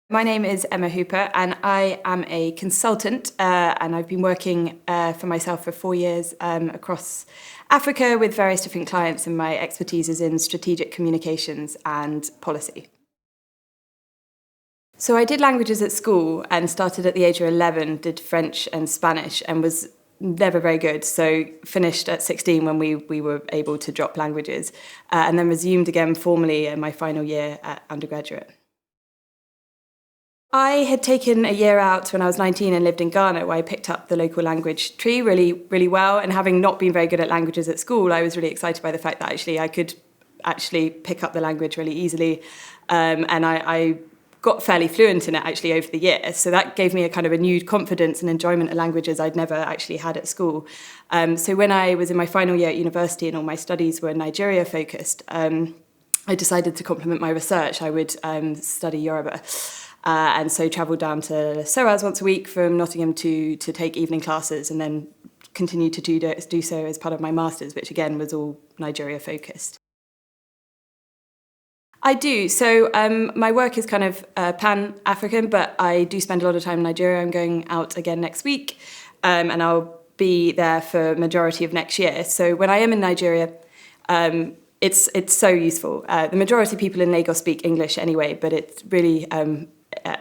My name is Emma Hooper and I am a consultant and I've been working for myself for 4 years across Africa with various different clients, and my expertise is in strategic communications and policy. So I did languages at school and started at the age of 11, did French and Spanish and was never very good, so finished at 16 when we were able to drop languages and then resumed again formally in my final year at undergraduate. I had taken a year out when I was 19 and lived in Ghana, where I picked up the local language tree really well. And having not been very good at languages at school, I was really excited by the fact that actually I could actually pick up the language really easily. And I got fairly fluent in it actually over the year. So that gave me a kind of renewed confidence and enjoyment of languages I'd never actually had at school. So when I was in my final year at university and all my studies were Nigeria focused, I decided to complement my research. I would study Yoruba. And so travelled down to Soraz once a week from Nottingham to take evening classes, and then continued to do so as part of my master's, which again was all Nigeria focused. I do. So my work is kind of pan-African, but I do spend a lot of time in Nigeria. I'm going out again next week, and I'll be there for majority of next year. So when I am in Nigeria, it's so useful. The majority of people in Lagos speak English anyway, but it's really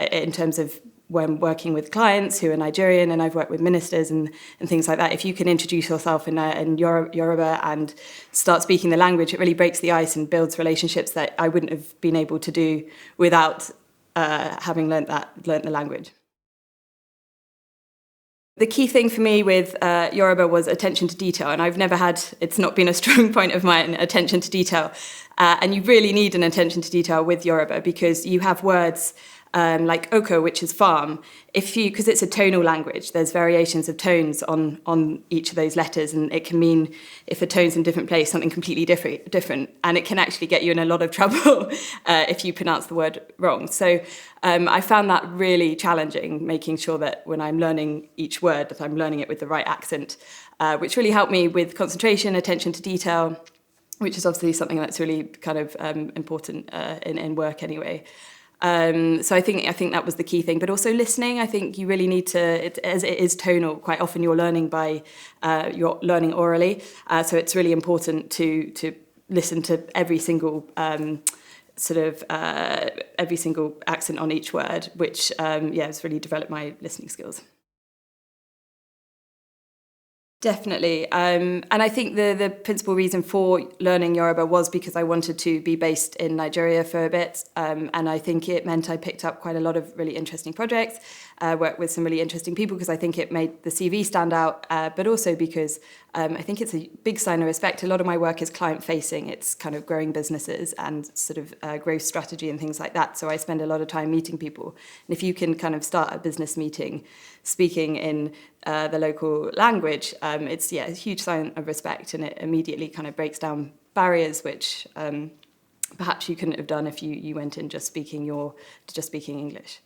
in terms of when working with clients who are Nigerian, and I've worked with ministers and things like that, if you can introduce yourself in Yoruba and start speaking the language, it really breaks the ice and builds relationships that I wouldn't have been able to do without having learnt the language. The key thing for me with Yoruba was attention to detail, and it's not been a strong point of mine, attention to detail. And you really need an attention to detail with Yoruba because you have words like oko, which is farm. Because it's a tonal language, there's variations of tones on each of those letters, and it can mean, if a tone's in a different place, something completely different, and it can actually get you in a lot of trouble if you pronounce the word wrong. So I found that really challenging, making sure that when I'm learning each word, that I'm learning it with the right accent, which really helped me with concentration, attention to detail, which is obviously something that's really kind of important in work anyway. So I think that was the key thing, but also listening. I think you really need to, as it is tonal, quite often you're learning orally. So it's really important to listen to every single every single accent on each word, which has really developed my listening skills. Definitely. And I think the principal reason for learning Yoruba was because I wanted to be based in Nigeria for a bit. And I think it meant I picked up quite a lot of really interesting projects, worked with some really interesting people because I think it made the CV stand out, but also because I think it's a big sign of respect. A lot of my work is client-facing. It's kind of growing businesses and sort of growth strategy and things like that. So I spend a lot of time meeting people. And if you can kind of start a business meeting speaking in the local language, it's a huge sign of respect, and it immediately kind of breaks down barriers which perhaps you couldn't have done if you went in just speaking English.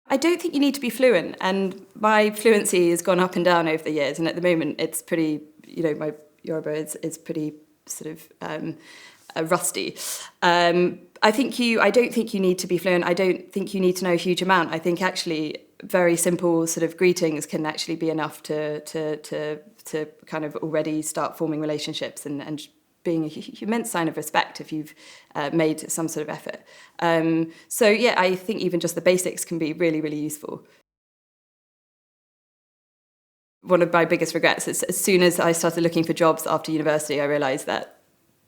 I don't think you need to be fluent, and my fluency has gone up and down over the years, and at the moment it's pretty, my Yoruba is pretty sort of rusty. I don't think you need to be fluent. I don't think you need to know a huge amount. I think actually very simple sort of greetings can actually be enough to kind of already start forming relationships and being an immense sign of respect if you've made some sort of effort. I think even just the basics can be really, really useful. One of my biggest regrets is as soon as I started looking for jobs after university, I realised that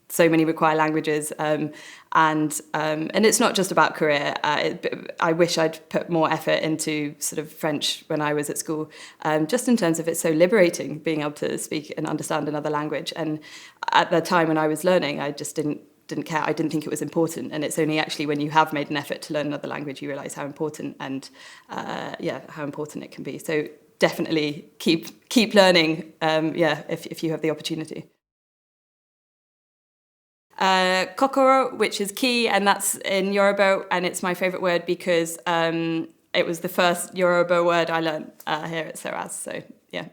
so many require languages, and it's not just about career. I wish I'd put more effort into sort of French when I was at school, just in terms of it's so liberating being able to speak and understand another language. And at the time when I was learning, I just didn't care. I didn't think it was important, and it's only actually when you have made an effort to learn another language you realise how important how important it can be. So definitely keep learning. If you have the opportunity. Kokoro, which is key, and that's in Yoruba, and it's my favourite word because it was the first Yoruba word I learned here at Soraz, so yeah.